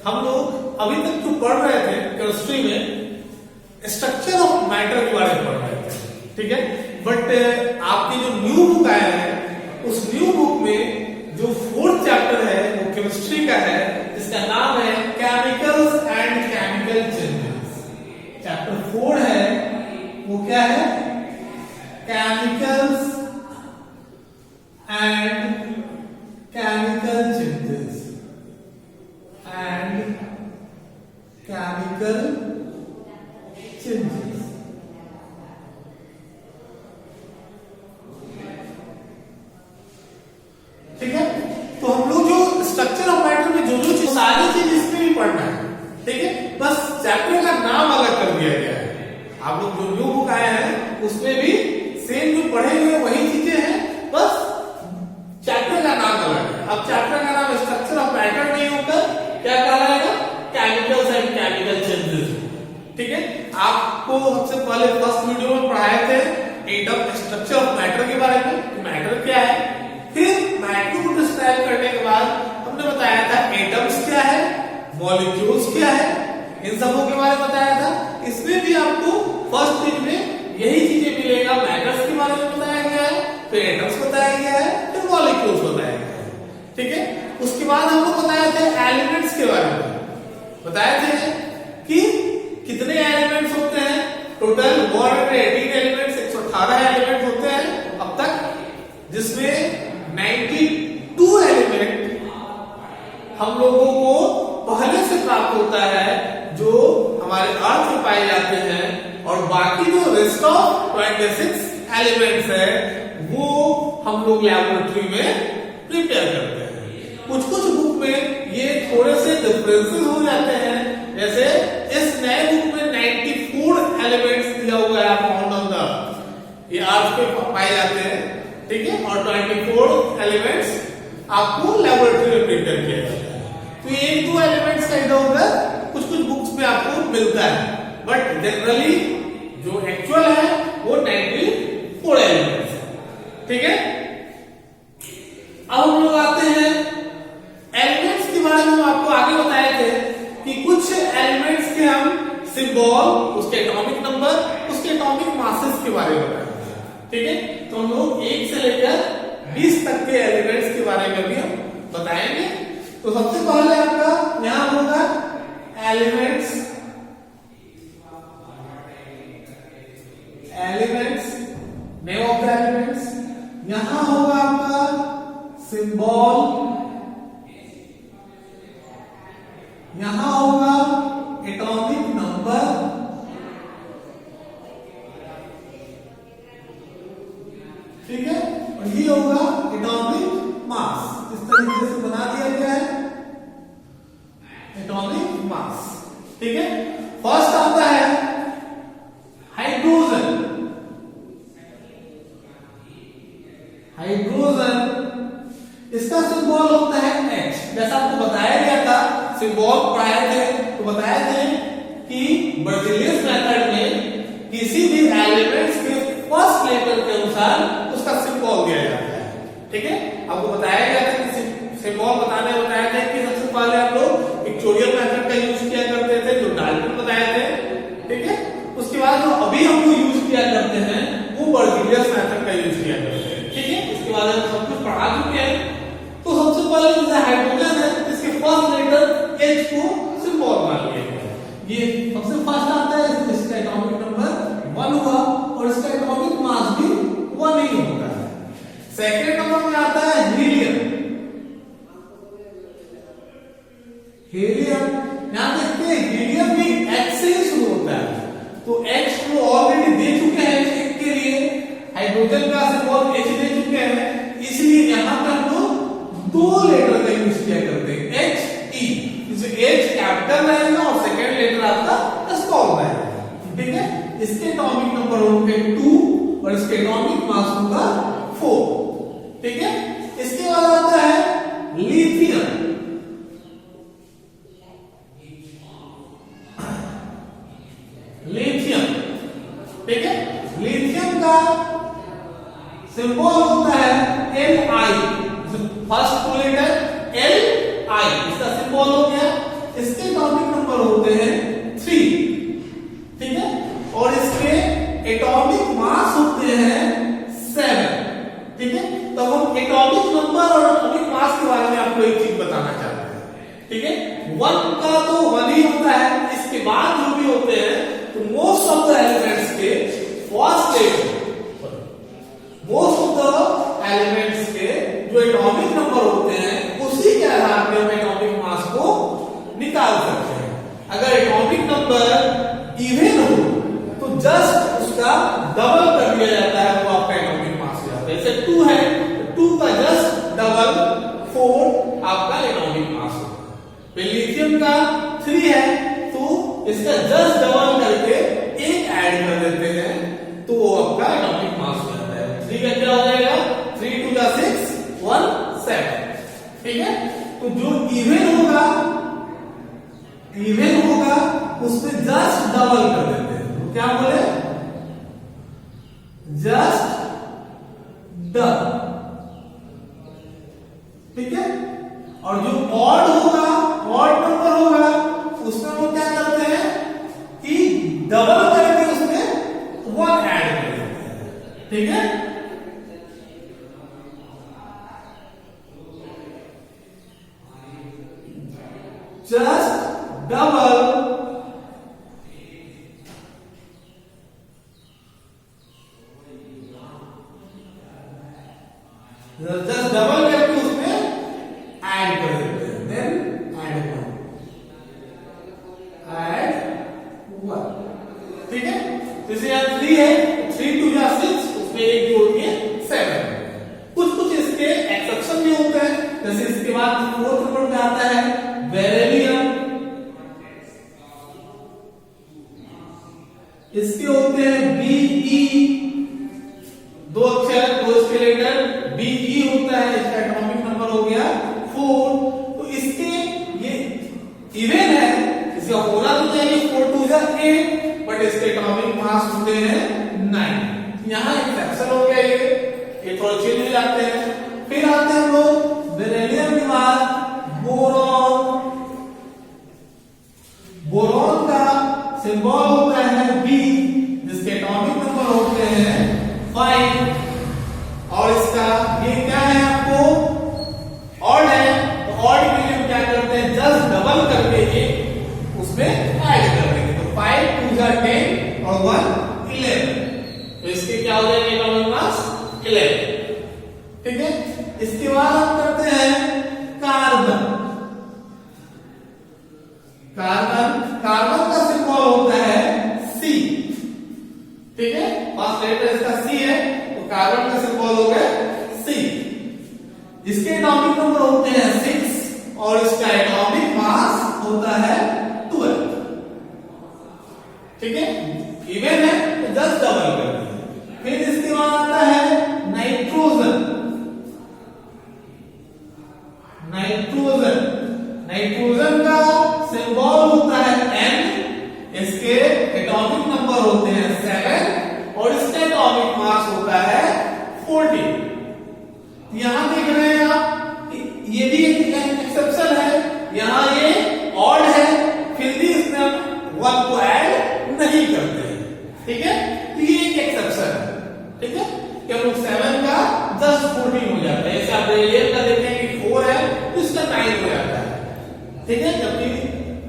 हम लोग अभी तक जो पढ़ रहे थे केमिस्ट्री में स्ट्रक्चर ऑफ मैटर के बारे में पढ़ रहे थे, ठीक है। बट आपकी जो न्यू बुक आया है उस न्यू बुक में जो 4th चैप्टर है वो केमिस्ट्री का है, जिसका नाम है chemicals and chemical changes. Chapter 4 है वो क्या है, chemicals and chemical changes and chemical changes. ठीक है, तो हम लोग जो स्ट्रक्चर ऑफ मैटर में जो चीज सारी चीज इसमें भी पढ़ना है, ठीक है। बस चैप्टर का नाम अलग कर दिया गया है। आप लोग जो न्यू बुक आया है उसमें भी सेम जो पढ़े हुए वही चीजें हैं, बस चैप्टर का नाम अलग है। अब चैप्टर का नाम स्ट्रक्चर ऑफ मैटर नहीं होकर क्या कहलाएगा, केमिकल्स एंड केमिकल चेंजेस, ठीक है। आपको सबसे पहले फर्स्ट वीडियो में पढ़ाए थे एटम स्ट्रक्चर ऑफ मैटर के बारे में, मैटर क्या है। फिर मैटर को डिस्क्राइब करने के बाद हमने बताया था एटम्स क्या है, मॉलिक्यूल्स क्या है, इन सबों के बारे में बताया था। इसमें भी आपको फर्स्ट पेज में यही चीजें मिलेगा, मैटर्स के बारे में बताया गया है, फिर एटम्स बताया गया है, फिर मॉलिक्यूल्स बताया गया है, ठीक है। उसके बाद हमको बताया था एलिमेंट्स के बारे में, बताए थे कि कितने एलिमेंट्स होते हैं, टोटल 118 एलिमेंट्स, 118 एलिमेंट्स होते हैं अब तक, जिसमें 92 एलिमेंट हम लोगों को पहले से प्राप्त होता है जो हमारे अर्थ में पाए जाते हैं, और बाकी जो रेस्ट ऑफ 26 एलिमेंट्स है वो हम लोग लैबोरेटरी में प्रिपेयर करते हैं। कुछ कुछ बुक में ये थोड़े से डिफरेंसेस हो जाते हैं, जैसे इस नए बुक में 94 एलिमेंट्स दिया हुआ है फाउंड ऑन द, ये अर्थ पे पाए जाते हैं, ठीक है, और 24 एलिमेंट्स आपको लैबोरेटरी में प्रिपेयर किया जाता है। तो ये 1-2 एलिमेंट्स का इधर उधर कुछ कुछ बुक्स में आपको मिलता है, बट जनरली जो एक्चुअल है वो 94 एलिमेंट्स है, ठीक है। अब हम लोग आते हैं एलिमेंट्स के बारे में। आपको आगे बताए थे कि कुछ एलिमेंट्स के हम सिंबल, उसके एटॉमिक नंबर, उसके एटॉमिक मासेस के बारे में बताए, ठीक है। तो हम लोग 1 से लेकर 20 तक के एलिमेंट्स के बारे में भी हम बताएंगे। तो सबसे पहले आपका यहां होगा elements, name of the elements. यहां होगा आपका सिंबल, यहां होगा एटॉमिक नंबर, ठीक है, और ये होगा एटॉमिक मास। इस तरीके से बना दिया गया है एटॉमिक मास, ठीक है। फर्स्ट आता है हाइड्रोजन। हाइड्रोजन इसका सिंबल होता है H। जैसा आपको बताया गया था, सिंबल पढ़ाए थे तो बताए थे कि बर्ज़िलियस मेथड में किसी भी एलिमेंट्स के फर्स्ट लेटर के अनुसार उसका सिंबल दिया जाता है, ठीक है। आपको बताया गया था कि सिंबल बताया था कि सबसे पहले आप लोग पिक्टोरियल मेथड का यूज किया करते थे, जो डाल्टन बताए थे, ठीक है। उसके बाद जो अभी हम लोग यूज किया करते हैं वो बर्ज़िलियस मेथड का यूज किया करते हैं, ठीक है। इसके बाद हम सब कुछ पढ़ा चुके हैं। तो सबसे पहले जो हाइड्रोजन है इसके फर्स्ट लेटर H को सिंबल मान लिया गया। ये सबसे फर्स्ट आता है, इसका एटॉमिक नंबर 1 हुआ और इसका एटॉमिक मास भी 1 ही होता है। सेकंड नंबर में आता है हीलियम। हीलियम यहां देखते हैं हीलियम भी H से ही शुरू होता है, तो H को ऑलरेडी दे चुके हैं H के लिए, हाइड्रोजन का सिंबल H दे चुके हैं, इसलिए यहां पर हम लोग 2 लेटर का यूज किया करते हैं, HE। इसे H कैपिटल रहेगा और सेकंड लेटर आपका स्मॉल रहेगा, ठीक है। इसके एटॉमिक नंबर होंगे 2 और इसके एटॉमिक मास होगा 4, ठीक है। इसके बाद आता है लिथियम। लिथियम, ठीक है। लिथियम का सिंबल होता है Li, फर्स्ट 2 लेटर Li, इसका सिंबल हो गया। इसके वन का तो वन ही होता है, इसके बाद जो भी होते हैं तो मोस्ट ऑफ द एलिमेंट्स के first most of the elements के जो एटॉमिक नंबर होते हैं उसी के आधार पर हम एटॉमिक मास को निकाल सकते हैं। अगर एटॉमिक नंबर इवन हो तो जस्ट उसका डबल कर दिया जाता है, वो आपका एटॉमिक मास हो जाता है। जैसे 2 है तो 2 का जस्ट डबल 4 आपका एटॉमिक मास होगा। लिथियम का 3 है तो इसका जस्ट डबल करके 1 ऐड कर देते हैं तो वो आपका एटॉमिक मास हो जाता है। 3 का क्या हो जाएगा, 3 2 का 6 1 7, ठीक है। तो जो इवन होगा उसमें जस्ट डबल कर देते हैं, तो क्या बोले, जस्ट डबल, ठीक है। और जो ऑड होगा, ऑड नंबर होगा, उसमें वो क्या करते हैं कि डबल करके उसमें 1 ऐड कर देते हैं, ठीक है। जस्ट डबल करके उसमें ऐड कर देते हैं, देन ऐड 1, ठीक है। जैसे यहाँ 3 है, 3 2 या 6, उसमें 1 जोड़ दिए 7। कुछ इसके एक्सेप्शन भी होते हैं, जैसे इसके बाद 4th नंबर पे आता है बेरिलियम, इसके होते हैं Be, 2 अक्षर, 2 इसके लेटर Be होता है, इसका एटॉमिक नंबर हो गया 4। तो इसके ये इवन है, इसका होना तो चाहिए 4 2 8, बट इसके एटॉमिक मास होते हैं 9। यहां एक्सेप्शन हो गया, ये थोड़ा चेंज हो जाते हैं। फिर आते हैं हम लोग बेरिलियम के बाद बोरॉन। बोरॉन का सिंबल होता है B, जिसके एटॉमिक नंबर होते हैं 5। और इसका ये क्या है, आपको ऑड है, तो ऑड के लिए हम क्या करते हैं, जस्ट डबल करके ये उसमें ऐड कर देंगे, तो 5 2 10 और 1 11। तो इसके क्या हो जाएगा एटॉमिक मास 11, ठीक है। इसके बाद हम करते हैं कार्बन। कार्बन का सिंबल होता है C, ठीक है। फर्स्ट लेटर इसका C है, तो कार्बन का सिंबल हो गया C। इसके एटॉमिक नंबर होते हैं 6 और इसका एटॉमिक मास होता है 12, ठीक है। इवन है तो जस्ट डबल कर दिया। फिर इसके बाद आता है नाइट्रोजन। नाइट्रोजन का सिंबल होता है N, इसके एटॉमिक नंबर होते हैं 7 और इसका एटॉमिक मास होता है 14। यहां देख रहे हैं आप, ये भी एक एक्सेप्शन है, यहां ये ऑड है, फिर भी इसमें 1 को ऐड नहीं करते हैं, ठीक है। तो ये एक एक्सेप्शन है, ठीक है, कि हम लोग 7 का जस्ट 14 हो जाता है। जैसे आप बेरिलियम का देखते हैं कि 4 है तो इसका 9 हो जाता है, ठीक है। जबकि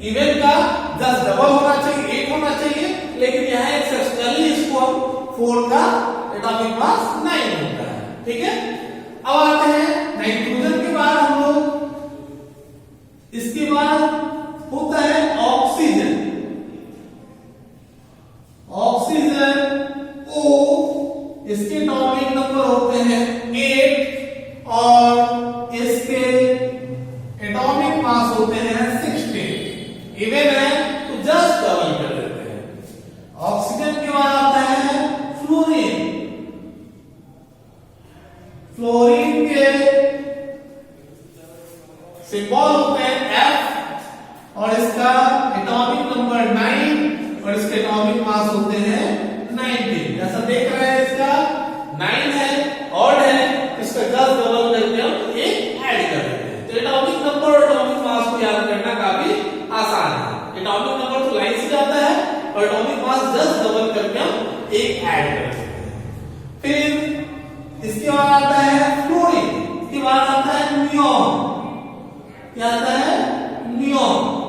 इवन का जस्ट डबल होना चाहिए, 8 होना चाहिए, लेकिन यहां एक्सेप्शनली इसको हम 4 का एटॉमिक मास 9 होता है, ठीक है। अब आते हैं नाइट्रोजन के बाद हम लोग, इसके बाद होता है ऑक्सीजन। O, इसके एटॉमिक नंबर होते हैं 8 और इसके एटॉमिक मास होते हैं 16। इवन है तो जस्ट डबल कर देते हैं। ऑक्सीजन के बाद आता है फ्लोरीन। फ्लोरीन के सिंबल होते हैं F और इसका एटॉमिक नंबर 9 और इसके एटॉमिक मास होते हैं 19। जैसा देख रहे हैं इसका 9 है, ऑड है, इसका जस्ट डबल करके हम एक ऐड कर देते हैं। तो एटॉमिक नंबर और एटॉमिक मास को याद करना काफी आसान है। एटॉमिक नंबर तो लाइन से जाता है और एटॉमिक मास जस्ट डबल करके हम एक ऐड कर देते हैं। फिर इसके बाद आता है फ्लोरीन, इसके बाद आता है नियोन। क्या आता है? नियोन।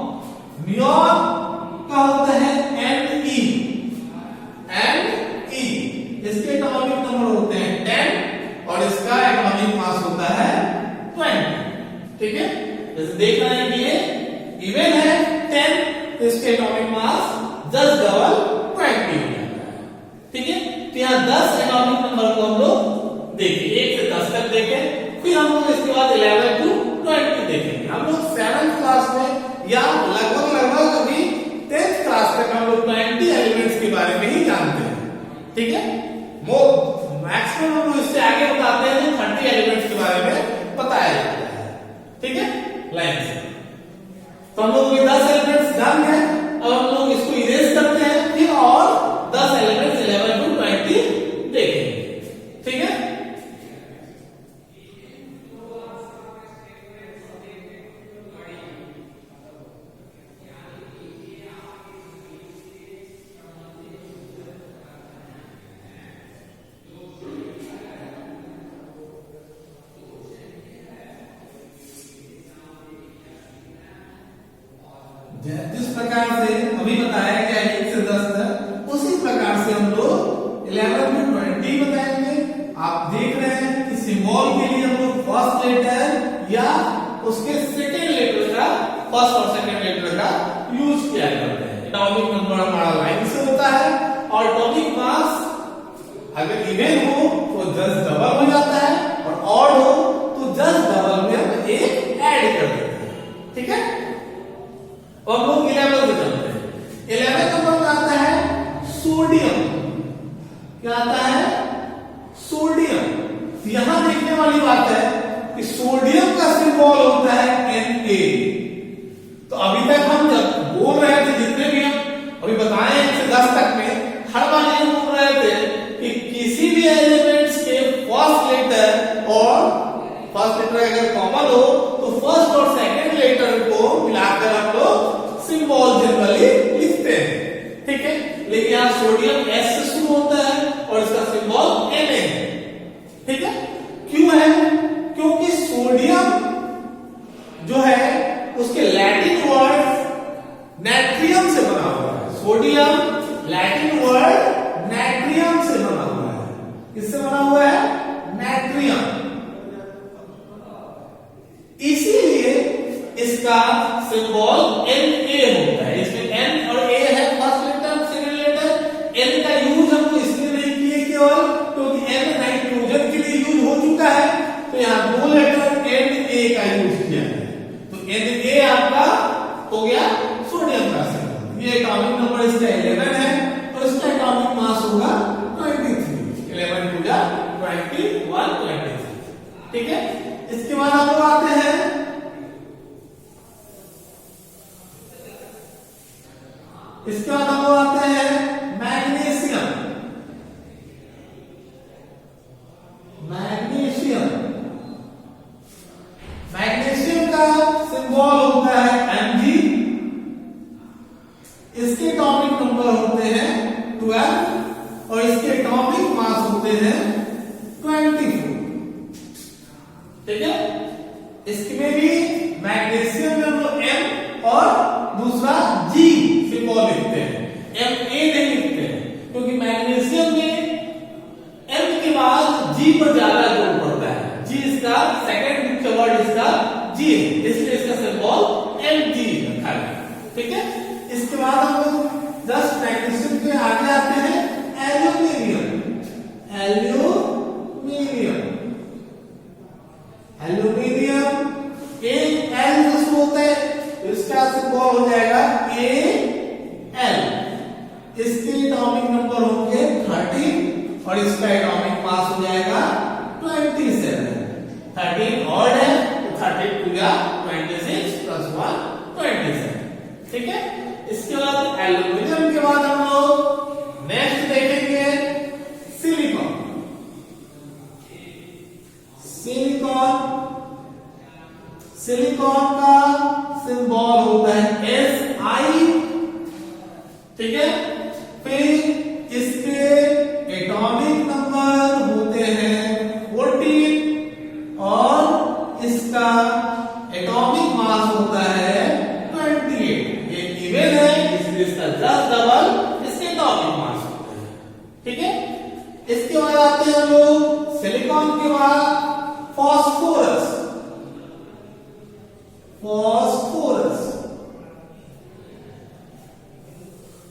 इवन है 10 तो इसके एटॉमिक मास 10 डबल 20 हो जाता है। ठीक है, तो यहाँ 10 एटॉमिक नंबर को हम लोग देखें, 1 से 10 तक देखें, फिर हम लोग इसके बाद 11 to 20 देखेंगे। हम लोग 7th क्लास में या लगभग अभी 10th क्लास तक हम लोग 20 एलिमेंट्स के बारे में ही जानते हैं। ठीक है, मैक्सिमम हम लोग इससे आगे बताते हैं तो 30 एलिमेंट्स के बारे में बताया जाता है। ठीक है, लाइन से तो हम लोग ये 10 एलिमेंट्स जान गए। अब हम लोग इसको इरेज करते हैं, फिर और 10 एलिमेंट्स 11 to 20 देखेंगे। ठीक है, जिस प्रकार से अभी बताया गया 1 से 10 तक, उसी प्रकार से हम लोग 11 to 20 बताएंगे। आप देख रहे हैं कि सिंबल के लिए हम लोग फर्स्ट लेटर या उसके सेकेंड लेटर का, फर्स्ट और सेकेंड लेटर का यूज किया करते हैं। एटॉमिक नंबर हमारा लाइन से होता है और एटॉमिक मास अगर इवन हो तो 10 डबल हो जाता है और ऑड हो तो 10 डबल में हम एक ऐड कर देते हैं। ठीक है, और हम लोग 11 से चलते हैं। 11 नंबर में आता है सोडियम। क्या आता है? सोडियम। यहां देखने वाली बात है कि सोडियम का सिंबल होता है Na। तो अभी तक हम जब बोल रहे थे, जितने भी हम अभी बताए 1 से 10 तक में, हर बार ये बोल रहे थे कि किसी भी एलिमेंट्स के फर्स्ट लेटर और फर्स्ट लेटर अगर कॉमन हो तो फर्स्ट और सेकंड लेटर को मिलाकर हम लोग सिंबल जनरली लिखते हैं। ठीक है, लेकिन यहाँ सोडियम S से शुरू होता है और इसका सिंबल Na है। ठीक है, क्यों है? क्योंकि सोडियम जो है उसके लैटिन वर्ड नाइट्रियम से बना हुआ है। सोडियम लैटिन वर्ड नाइट्रियम से बना हुआ है। किससे बना हुआ है? नाइट्रियम। इसीलिए इसका सिंबल Na होता है। इसमें N और A है, first letter second letter. N का यूज हमको इसलिए नहीं किए केवल क्योंकि N नाइट्रोजन के लिए यूज हो चुका है, तो यहाँ 2 लेटर Na का यूज किया है। तो Na आपका हो गया सोडियम का सिंबल। ये एटॉमिक नंबर इसका 11 है और इसका एटॉमिक मास होगा 23। 11 टू जा 21 23। ठीक है, इसके बाद हम लोग आते हैं इसके बाद हम लोग आते हैं मैग्नीशियम। मैग्नीशियम मैग्नीशियम का सिंबल होता है Mg। इसके एटॉमिक नंबर होते हैं 12 और इसके एटॉमिक मास होते हैं 24। ठीक है, इसमें भी मैग्नीशियम में हम लोग M और दूसरा G सिंबल लिखते हैं, Ma नहीं लिखते हैं, क्योंकि मैग्नीशियम में M के बाद G पर ज्यादा जोर पड़ता है। G इसका सेकंड मुख्य वर्ड इसका G है, इसलिए इसका सिंबल Mg रखा है। ठीक है, इसके बाद हम लोग जस्ट मैग्नीशियम के आगे आते हैं एल्यूमिनियम। एल्यूमिनियम एक L से शुरू होता है, तो इसका सिंबल हो जाएगा Al। इसके एटॉमिक नंबर होंगे 30 और इसका एटॉमिक मास हो जाएगा 27। 13 ऑड है तो 32 या 26 प्लस 1 27। ठीक है, इसके बाद एल्यूमिनियम के बाद हम लोग नेक्स्ट देखेंगे सिलिकॉन। सिलिकॉन का सिंबल होता है Si। ठीक है, फिर इसके एटॉमिक नंबर होते हैं 14 और इसका एटॉमिक मास होता है 28। ये इवन है इसलिए इसका 10 डबल इसके एटॉमिक मास होता है। ठीक है, इसके बाद आते हैं हम लोग सिलिकॉन के बाद फॉस्फोरस।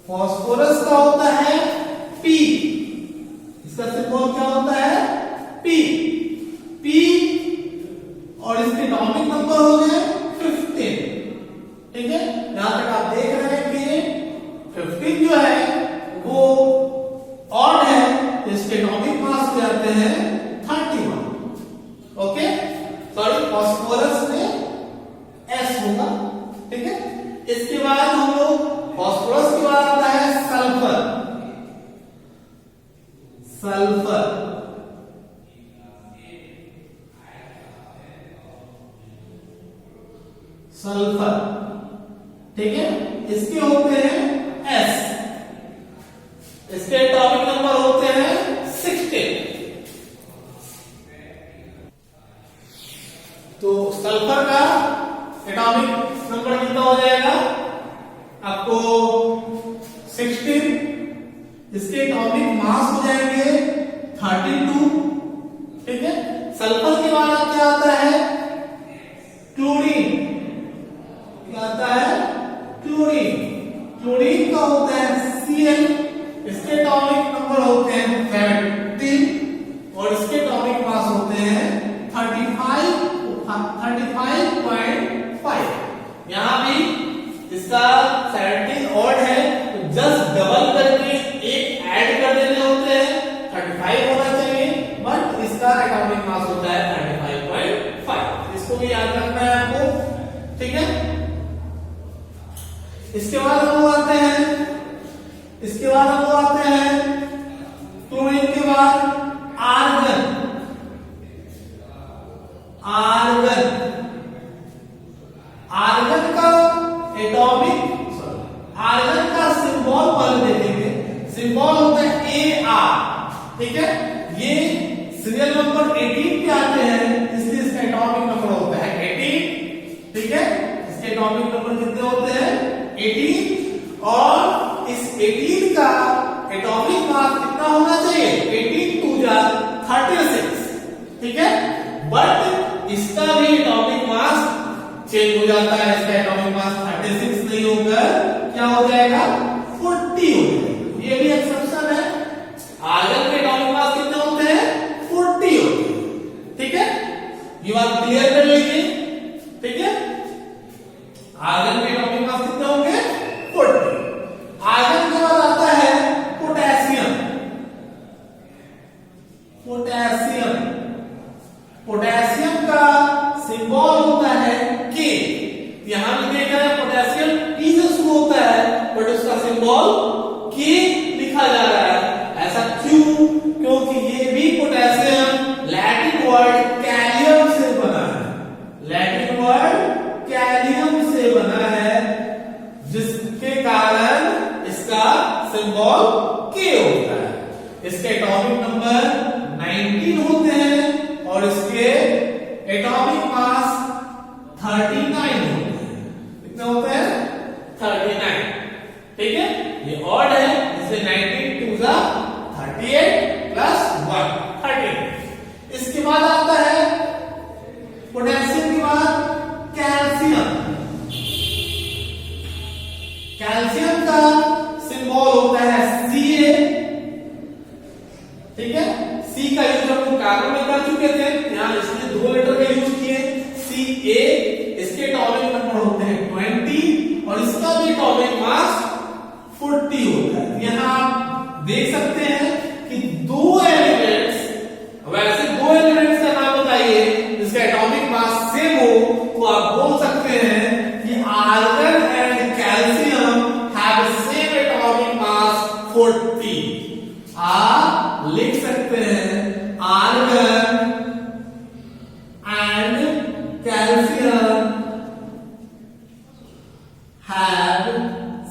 फास्फोरस का होता है P, इसका सिंबल क्या होता है P, P और इसके एटॉमिक नंबर हो गए 15। ठीक है, यहां तक आप देख रहे हैं कि 15 जो है वो ऑड है, इसके एटॉमिक मास हो जाते हैं 31। ओके, सॉरी फास्फोरस में S होगा। ठीक है, इसके बाद हम लोग फास्फोरस के बाद आता है सल्फर। सल्फर सल्फर ठीक है, इसके होते हैं S, इसके एटॉमिक नंबर होते हैं 16। तो सल्फर का एटॉमिक नंबर कितना हो जाएगा आपको 16, इसके एटॉमिक मास हो जाएंगे 32। ठीक है, सल्फर के बाद क्या आता है क्लोरीन, क्या आता है क्लोरीन, क्लोरीन का होता है Cl, इसके एटॉमिक नंबर होते हैं 17 और इसके एटॉमिक मास होते हैं 35.5। यहां भी इसका 17 ऑड है तो जस्ट डबल करके एक ऐड कर देने होते हैं, 35 होना चाहिए, बट इसका एटॉमिक मास होता है 35.5। इसको भी याद रखना है आपको। ठीक है, इसके बाद हम लोग आते हैं, इसके बाद हम लोग आते हैं क्लोरीन के बाद आर्गन। आर्गन, आर्गन का एटॉमिक, आर्गन का सिंबल पहले देखेंगे, सिंबल होता है AR। ठीक है, ये सीरियल नंबर 18 पे आते हैं, इसलिए इसका एटॉमिक नंबर होता है 18। ठीक है, इसके एटॉमिक नंबर कितने होते हैं 18 और इस 18 का एटॉमिक मास कितना होना चाहिए 18 2 जा 36। ठीक है, बट इसका भी एटॉमिक मास चेंज हो जाता है, इसका एटॉमिक मास 36 नहीं होकर क्या हो जाएगा 40 हो जाएगा। ये भी एक्सेप्शन है, आर्गन के एटॉमिक मास कितने होते हैं 40 होते हैं। ठीक है, ये बात क्लियर कर लीजिए। ठीक है, आर्गन के एटॉमिक मास कितने होंगे 40। आर्गन के बाद आता है पोटेशियम। पोटेशियम, पोटेशियम का सिंबल होता है K। यहां भी देखा है पोटेशियम P से शुरू होता है बट उसका सिंबल K लिखा जा रहा है। ऐसा क्यों? क्योंकि ये भी पोटेशियम लैटिन वर्ड कैलियम से बना है, लैटिन वर्ड कैलियम से बना है, जिसके कारण इसका सिंबल K होता है। इसके एटॉमिक नंबर 19 होते हैं और इसके एटॉमिक मास 39 होते हैं। कितने होते हैं 39। ठीक है, ये ऑड है, जिसे 19 2 जा 38 प्लस 1 13। इसके बाद आता है पोटेशियम के बाद कैल्शियम। कैल्शियम का सिंबल होता है Ca। ठीक है, C का यूज हम लोग कार्बन में कर चुके थे, यहां इसने 2 लेटर का यूज किए Ca। इसके एटॉमिक नंबर होते हैं 20 और इसका भी एटॉमिक मास 40 होता है। यहां आप देख सकते हैं कि 2 एलिमेंट्स, वैसे 2 एलिमेंट्स का नाम बताइए जिसका एटॉमिक मास सेम हो, तो आप बोल सकते हैं कि argon and calcium have same atomic mass 40। आप लिख सकते हैं argon and calcium have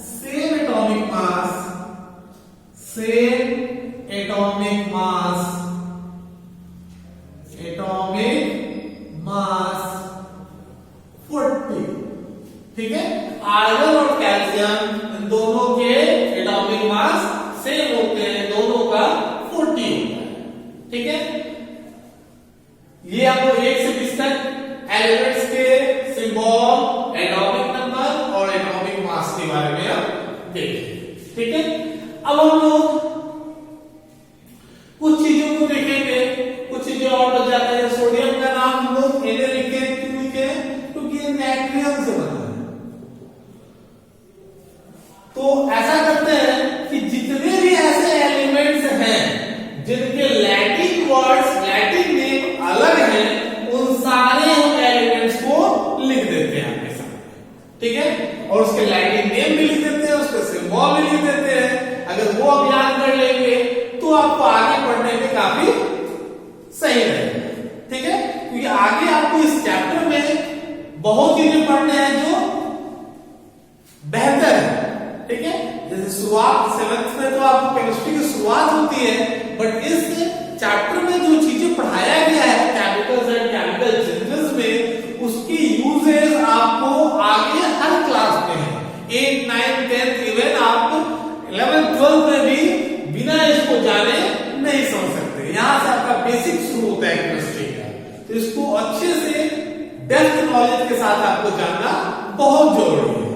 same atomic mass, same atomic mass, atomic mass 40। ठीक है, आर्गन और कैल्शियम इन दोनों के एटॉमिक मास सेम होते हैं, दोनों का 40 होता है। ठीक है, ये आपको 1 से 20 तक एलिमेंट्स के सिंबल, एटॉमिक नंबर और एटॉमिक मास के बारे में आप देखिए। ठीक है। तो ऐसा करते हैं कि जितने भी ऐसे एलिमेंट्स हैं जिनके लैटिन वर्ड्स, लैटिन नेम अलग हैं, उन सारे हम एलिमेंट्स को लिख देते हैं आपके सामने, ठीक है। और उसके लैटिन नेम भी लिख देते हैं, उसके सिंबल भी लिख देते हैं। अगर वो आप याद कर लेंगे तो आपको आगे पढ़ने में काफी सही रहेगा, ठीक है। क्योंकि आगे आपको इस चैप्टर में बहुत चीजें पढ़ने हैं जो बेहतर है, ठीक है। जैसे शुरुआत 7th में तो आपको केमिस्ट्री की शुरुआत होती है, बट इस चैप्टर में जो चीजें पढ़ाया गया है केमिकल्स एंड केमिकल चेंजेस में, उसकी यूजेस आपको आगे हर क्लास में है। 8, 9, 10 इवन आप 11th 12th में भी बिना इसको जाने नहीं समझ सकते। यहां से आपका बेसिक शुरू होता है केमिस्ट्री का, तो इसको अच्छे से डेप्थ नॉलेज के साथ आपको जानना बहुत जरूरी है।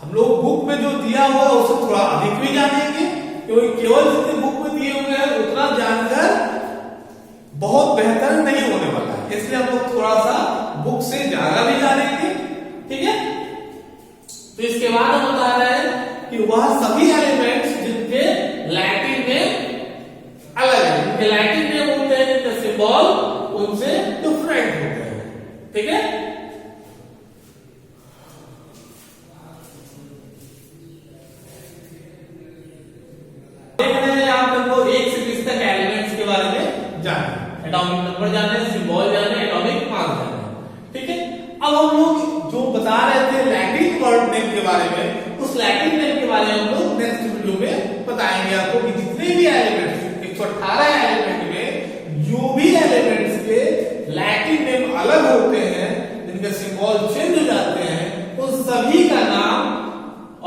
हम लोग बुक में जो दिया हुआ है उससे थोड़ा अधिक भी जानेंगे, क्योंकि केवल जितने बुक में दिए हुए हैं उतना जानकर बहुत बेहतर नहीं होने वाला है, इसलिए हम लोग थोड़ा सा बुक से ज्यादा भी जानेंगे, ठीक है। तो इसके बाद हम बता रहे हैं कि वह सभी एलिमेंट्स जिनके लैटिन में अलग है, जिनके लैटिन में होते हैं, जिनके सिंबल उनसे डिफरेंट होते हैं, ठीक है। एटॉमिक नंबर जाने, सिंबल जाने, एटॉमिक मास जाने, ठीक है। अब हम लोग जो बता रहे थे लैटिन वर्ड नेम के बारे में, उस लैटिन नेम के बारे में हम लोग नेक्स्ट वीडियो में बताएंगे आपको कि जितने भी एलिमेंट्स 118 एलिमेंट में जो भी एलिमेंट्स के लैटिन नेम अलग होते हैं, जिनके सिंबल चेंज हो जाते हैं, उन सभी का नाम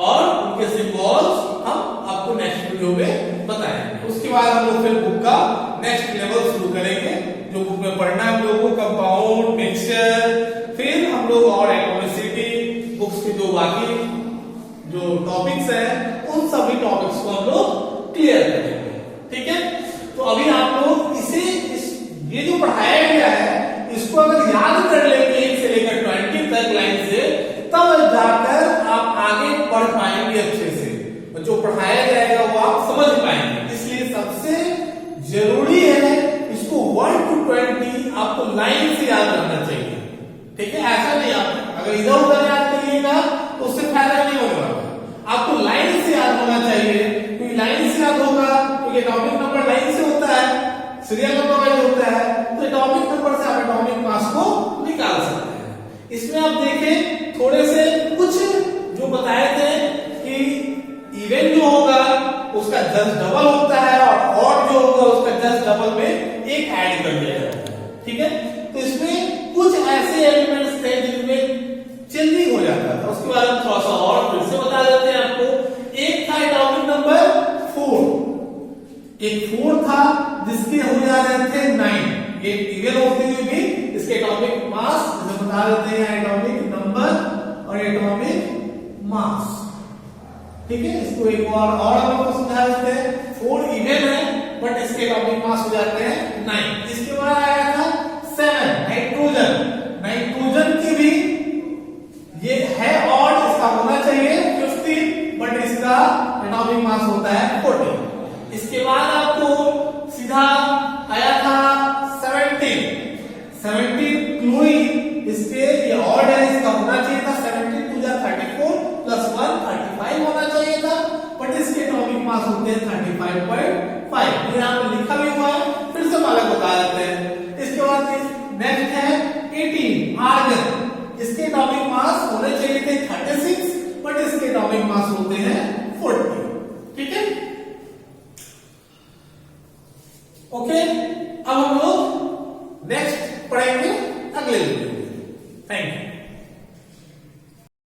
और उनके सिंबल्स हम आपको नेक्स्ट वीडियो में बताएंगे। उसके बाद हम लोग फिर बुक का नेक्स्ट लेवल शुरू करेंगे, जो बुक में पढ़ना है हम लोगों को कंपाउंड, मिक्सचर, फिर हम लोग और एटॉमिसिटी, बुक्स के जो बाकी जो टॉपिक्स हैं उन सभी टॉपिक्स को हम लोग क्लियर करेंगे, ठीक है। तो अभी आप लोग ये जो पढ़ाया गया है इसको अगर याद कर लेंगे 1 से लेकर 20 तक लाइन से, तब जाकर आप आगे पढ़ पाएंगे अच्छे से, और जो पढ़ाया जाएगा वो आप समझ पाएंगे। इसलिए सबसे जरूरी है इसको 1 to 20 आपको लाइन से याद रखना चाहिए, ठीक है। ऐसा नहीं आप अगर इधर उधर याद करिएगा तो उससे फायदा नहीं होने वाला, आपको लाइन से याद होना चाहिए। क्योंकि लाइन से याद होगा, क्योंकि एटॉमिक नंबर लाइन से होता है, सीरियल नंबर वाइज होता है, तो एटॉमिक नंबर से आप एटॉमिक मास को निकाल सकते हैं। इसमें आप देखें थोड़े से कुछ जो बताए थे कि इवन जो होगा उसका जस्ट डबल होता है, और जो होगा उसका जस्ट डबल में एक ऐड कर दिया जाता है, ठीक है। तो इसमें कुछ ऐसे एलिमेंट्स थे जिनमें चेंजिंग हो जाता था, उसके बारे में थोड़ा सा और फिर से बता देते हैं आपको। एक था एटॉमिक नंबर 4, एक 4 था जिसके हो जा रहे थे 9, एक इवन होते हुए भी इसके एटॉमिक मास जैसे बता देते हैं, एटॉमिक नंबर और एटॉमिक मास, ठीक है। इसको एक और हम आपको समझा देते हैं। 4 इवन है बट इसके एटॉमिक मास हो जाते हैं 9। इसके बाद आया था 7 नाइट्रोजन की भी ये है और इसका होना चाहिए 15, बट इसका एटॉमिक मास होता है 14। इसके बाद आपको सीधा आया था 17 क्लोरीन, इसके ये ऑड है, इसका होना चाहिए था 17 टू 34 प्लस 1 35 होना चाहिए था, बट इसके एटॉमिक मास होते हैं 35.5। यहां पे लिखा भी हुआ है, फिर से अलग बता देते हैं। इसके बाद नेक्स्ट है 18 आर्गन, इसके एटॉमिक मास होने चाहिए थे 36, बट इसके एटॉमिक मास होते हैं 40, ठीक है। ओके, अब हम लोग नेक्स्ट पढ़ेंगे अगले वीडियो में। Thank you.